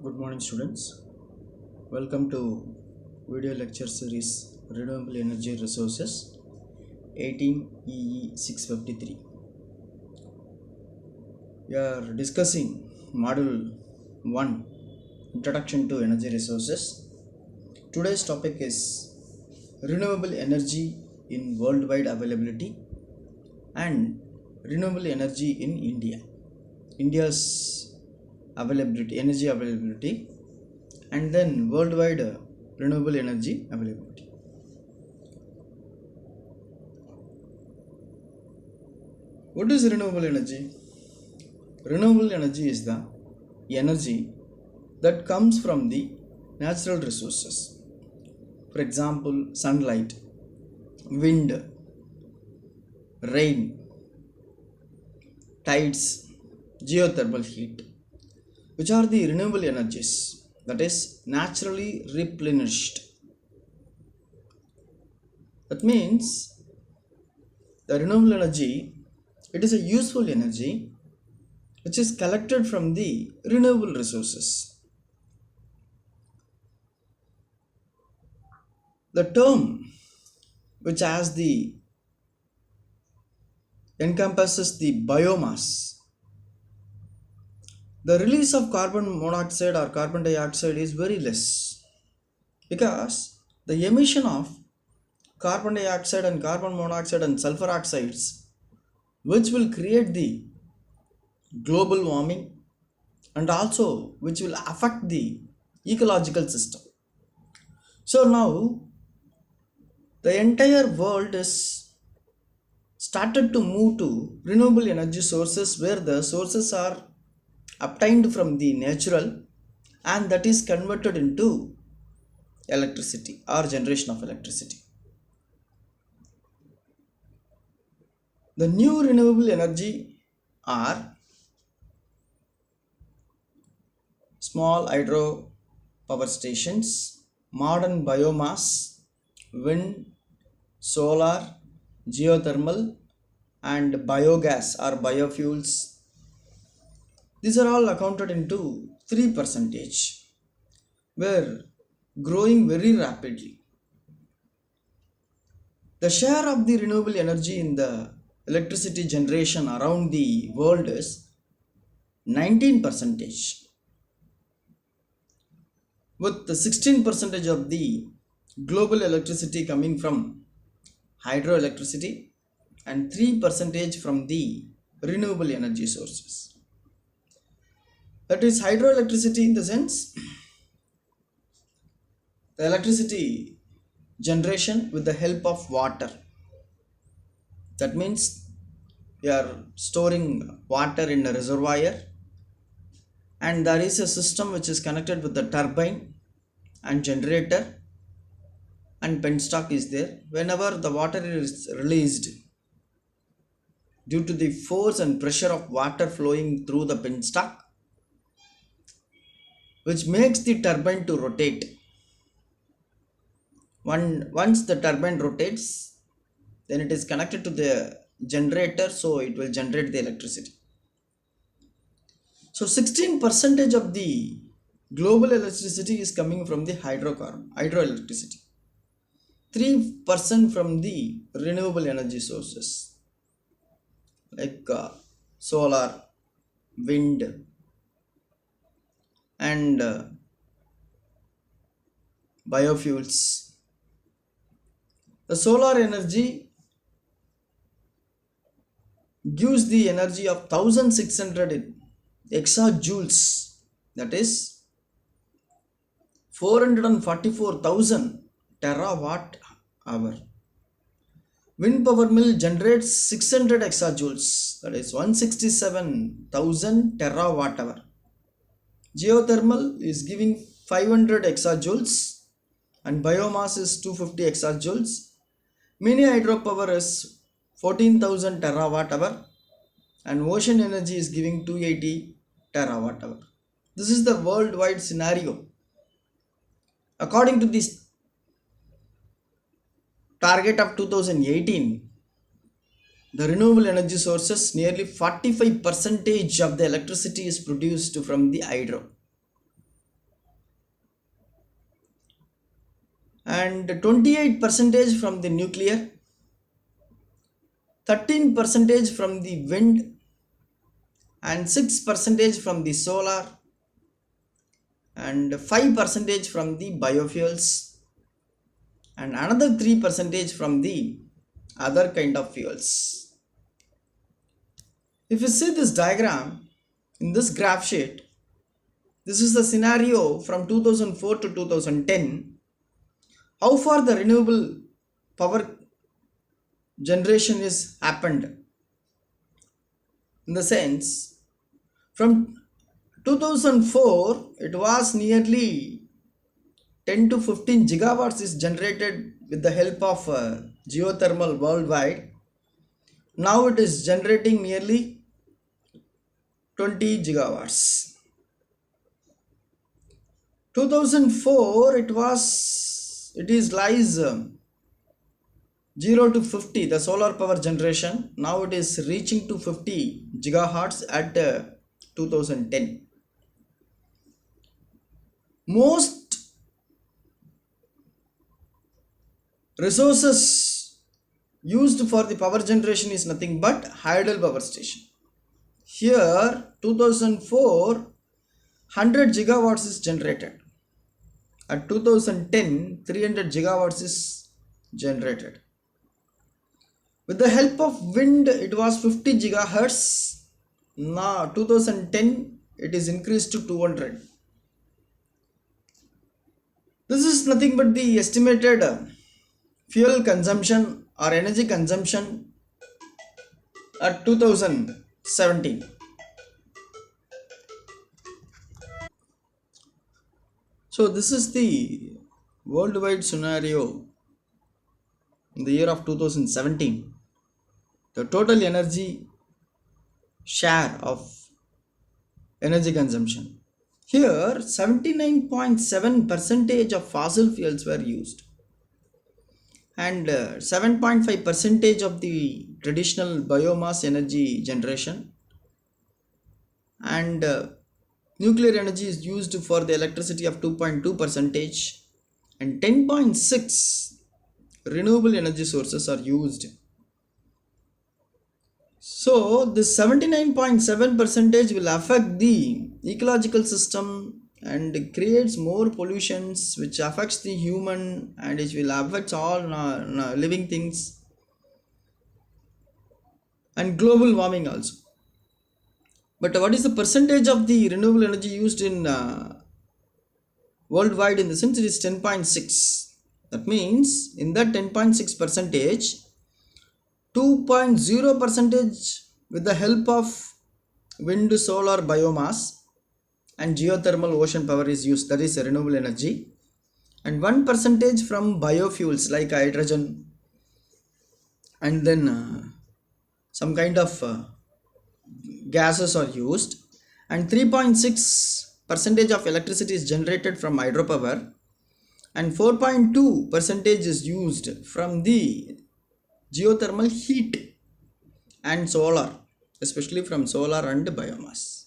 Good morning, students. Welcome to video lecture series Renewable Energy Resources 18 EE 653. We are discussing Module 1 Introduction to Energy Resources. Today's topic is renewable energy in worldwide availability and renewable energy in India. India's energy availability, and then worldwide renewable energy availability. What is renewable energy? Renewable energy is the energy that comes from the natural resources. For example, sunlight, wind, rain, tides, geothermal heat, which are the renewable energies that is naturally replenished. That means the renewable energy, it is a useful energy which is collected from the renewable resources. The term which has the encompasses the biomass. The release of carbon monoxide or carbon dioxide is very less because the emission of carbon dioxide and carbon monoxide and sulfur oxides, which will create the global warming and also which will affect the ecological system. So now the entire world is started to move to renewable energy sources where the sources are obtained from the natural and that is converted into electricity or generation of electricity. The new renewable energy are small hydro power stations, modern biomass, wind, solar, geothermal, and biogas or biofuels. These are all accounted into 3%, where growing very rapidly. The share of the renewable energy in the electricity generation around the world is 19%, with the 16% of the global electricity coming from hydroelectricity and 3% from the renewable energy sources. That is hydroelectricity in the sense the electricity generation with the help of water. That means we are storing water in a reservoir and there is a system which is connected with the turbine and generator, and penstock is there. Whenever the water is released due to the force and pressure of water flowing through the penstock, which makes the turbine to rotate. Once the turbine rotates, then it is connected to the generator, so it will generate the electricity. So 16% of the global electricity is coming from the hydroelectricity, 3% from the renewable energy sources like solar, wind, and biofuels. The solar energy gives the energy of 1600 exajoules, that is 444,000 terawatt hour. Wind power mill generates 600 exajoules, that is 167,000 terawatt hour. Geothermal is giving 500 exajoules and biomass is 250 exajoules. Mini hydropower is 14,000 terawatt hour and ocean energy is giving 280 terawatt hour. This is the worldwide scenario. According to this target of 2018, the renewable energy sources, nearly 45% of the electricity is produced from the hydro. and 28 percentage from the nuclear, 13 percentage from the wind, and 6 percentage from the solar, and 5 percentage from the biofuels, and another 3 percentage from the other kind of fuels. If you see this diagram in this graph sheet, this is the scenario from 2004 to 2010. How far the renewable power generation is happened, in the sense from 2004 it was nearly 10 to 15 gigawatts is generated with the help of geothermal worldwide. Now it is generating nearly 20 gigawatts. 2004 it is lies 0 to 50 the solar power generation. Now it is reaching to 50 gigahertz at 2010. Most resources used for the power generation is nothing but hydel power station. Here 2004 100 gigawatts is generated. At 2010 300 gigawatts is generated. With the help of wind it was 50 gigahertz. Now 2010 it is increased to 200. This is nothing but the estimated fuel consumption or energy consumption at 2017. So this is the worldwide scenario in the year of 2017. The total energy share of energy consumption. Here 79.7 percentage of fossil fuels were used, and 7.5 percentage of the traditional biomass energy generation, and nuclear energy is used for the electricity of 2.2 percentage, and 10.6 renewable energy sources are used. So this 79.7 percentage will affect the ecological system and creates more pollutions which affects the human, and it will affect all living things, and global warming also. But what is the percentage of the renewable energy used in worldwide? In the sense it is 10.6. That means in that 10.6 percentage, 2.0 percentage with the help of wind, solar, biomass, and geothermal ocean power is used, that is renewable energy, and 1 percentage from biofuels like hydrogen, and then some kind of gases are used, and 3.6 percentage of electricity is generated from hydropower, and 4.2 percentage is used from the geothermal heat and solar, especially from solar and biomass.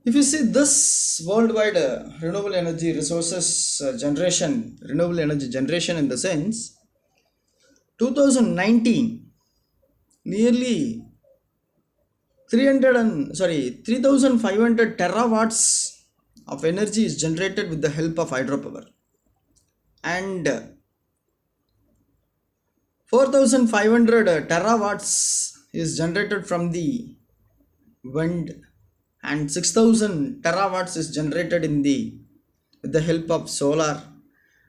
If you see this worldwide renewable energy resources renewable energy generation, in the sense 2019 nearly 3500 terawatts of energy is generated with the help of hydropower, and 4500 terawatts is generated from the wind, and 6000 terawatts is generated in the with the help of solar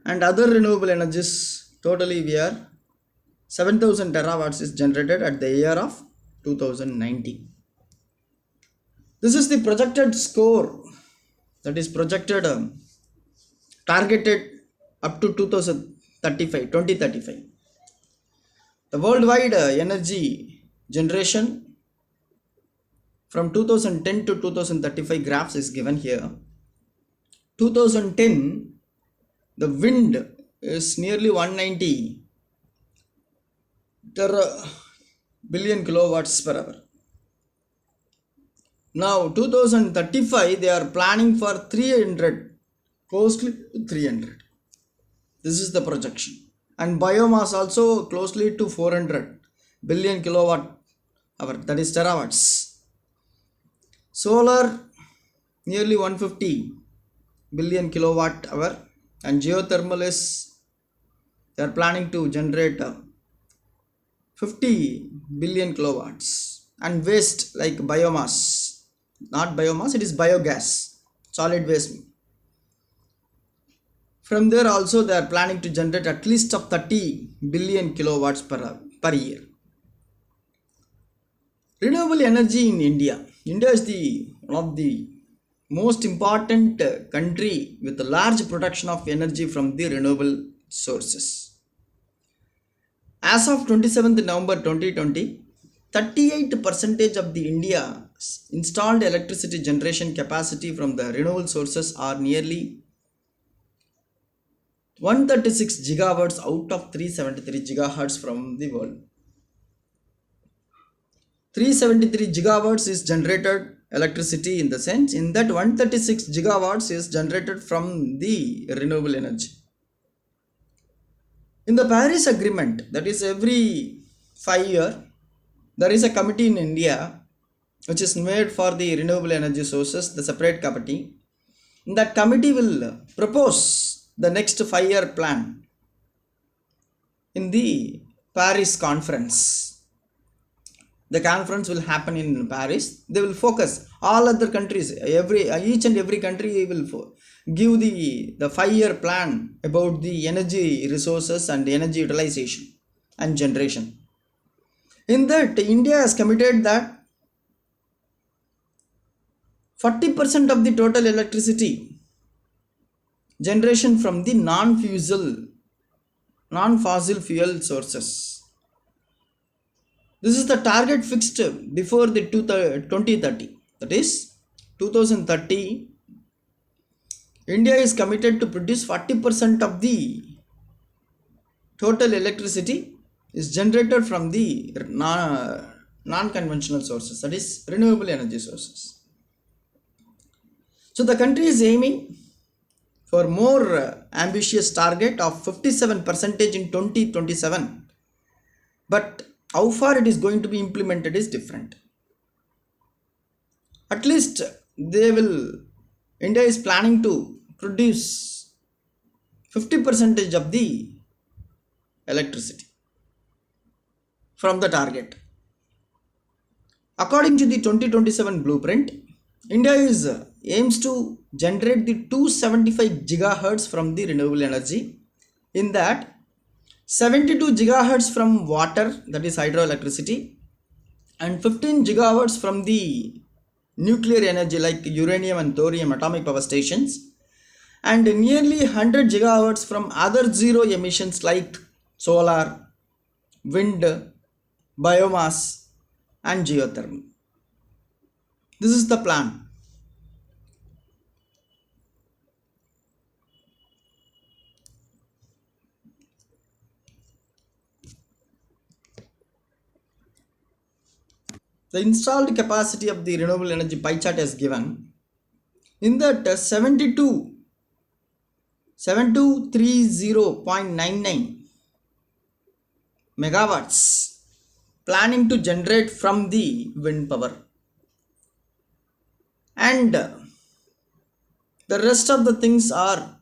and other renewable energies. Totally we are 7000 terawatts is generated at the year of 2019. This is the projected score, that is projected targeted up to 2035. The worldwide energy generation from 2010 to 2035 graphs is given here. 2010 the wind is nearly 190 billion kilowatts per hour. Now 2035 they are planning for 300 closely to 300. This is the projection. And biomass also closely to 400 billion kilowatt hour, that is terawatts. Solar nearly 150 billion kilowatt hour, and geothermal is they are planning to generate 50 billion kilowatts. And waste like biomass, not biomass, it is biogas, solid waste. From there also they are planning to generate at least of 30 billion kilowatts per year. Renewable energy in India. India is the one of the most important country with a large production of energy from the renewable sources. As of 27th November 2020, 38 percentage of the India's installed electricity generation capacity from the renewable sources are nearly 136 gigawatts out of 373 gigahertz from the world. 373 gigawatts is generated electricity, in the sense in that 136 gigawatts is generated from the renewable energy. In the Paris Agreement, that is every 5 year, there is a committee in India which is made for the renewable energy sources, the separate committee. That committee will propose the next 5 year plan in the Paris conference. The conference will happen in Paris. They will focus all other countries, each and every country will give the 5 year plan about the energy resources and energy utilization and generation. In that, India has committed that 40% of the total electricity generation from the non-fossil fuel sources. This is the target fixed before the 2030. That is 2030. India is committed to produce 40% of the total electricity is generated from the non-conventional sources, that is renewable energy sources. So the country is aiming for more ambitious target of 57% in 2027. But how far it is going to be implemented is different. At least India is planning to produce 50% of the electricity from the target. According to the 2027 blueprint, India aims to generate the 275 gigahertz from the renewable energy. In that, 72 gigahertz from water, that is hydroelectricity, and 15 gigawatts from the nuclear energy like uranium and thorium atomic power stations, and nearly 100 gigawatts from other zero emissions like solar, wind, biomass, and geothermal. This is the plan. The installed capacity of the renewable energy pie chart is given. In that 7230.99 megawatts planning to generate from the wind power, and the rest of the things are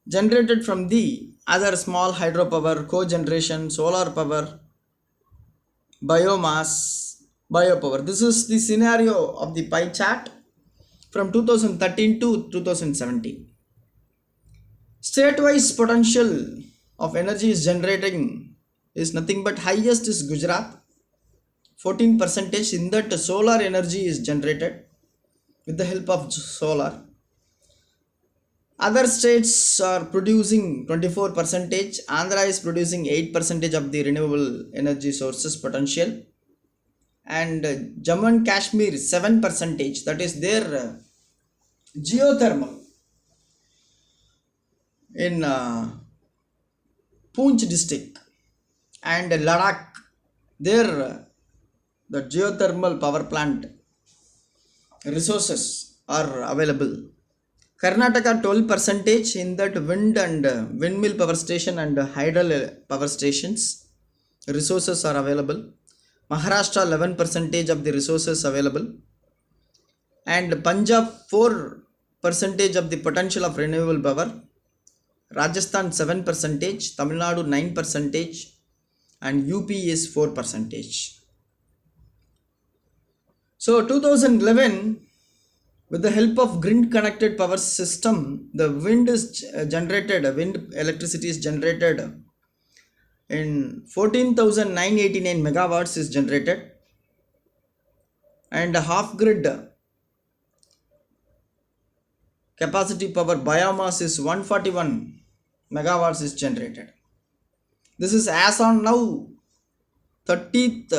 generated from the other small hydropower, cogeneration, solar power, biomass, biopower. This is the scenario of the pie chart from 2013 to 2017. State-wise potential of energy is generating is nothing but highest is Gujarat, 14%. In that, solar energy is generated with the help of solar. Other states are producing 24%. Andhra is producing 8% of the renewable energy sources potential, and Jammu and Kashmir 7%. That is their geothermal in Poonch district, and Ladakh, there the geothermal power plant resources are available. Karnataka 12 percentage in that wind and windmill power station and hydel power stations resources are available. Maharashtra 11 percentage of the resources available, and Punjab 4 percentage of the potential of renewable power. Rajasthan 7 percentage, Tamil Nadu 9 percentage, and UP is 4 percentage. So 2011, with the help of grid connected power system, the wind is generated, wind electricity is generated in 14,989 megawatts is generated, and half grid capacity power biomass is 141 megawatts is generated. This is as on now 30th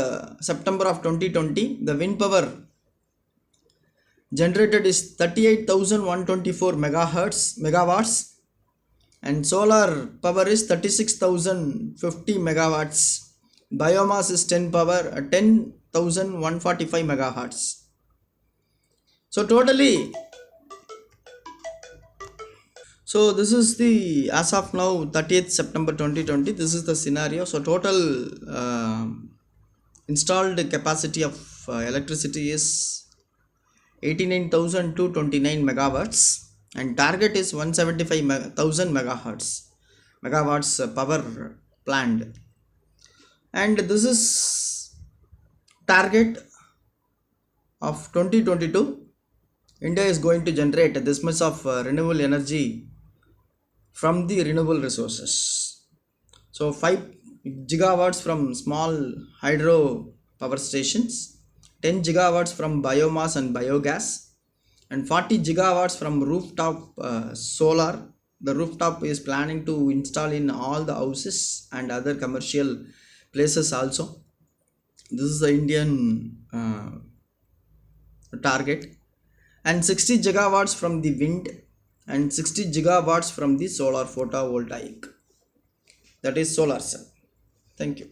September of 2020. The wind power generated is 38,124 megawatts, and solar power is 36,050 megawatts. Biomass is 10,145 megahertz. So totally, so this is the as of now 30th September 2020, this is the scenario. So total installed capacity of electricity is 89,229 megawatts, and target is 175,000 megawatts power planned. And this is target of 2022. India is going to generate this much of renewable energy from the renewable resources. So 5 gigawatts from small hydro power stations, 10 gigawatts from biomass and biogas, and 40 gigawatts from rooftop solar. The rooftop is planning to install in all the houses and other commercial places also. This is the Indian target. And 60 gigawatts from the wind and 60 gigawatts from the solar photovoltaic, that is solar cell. Thank you.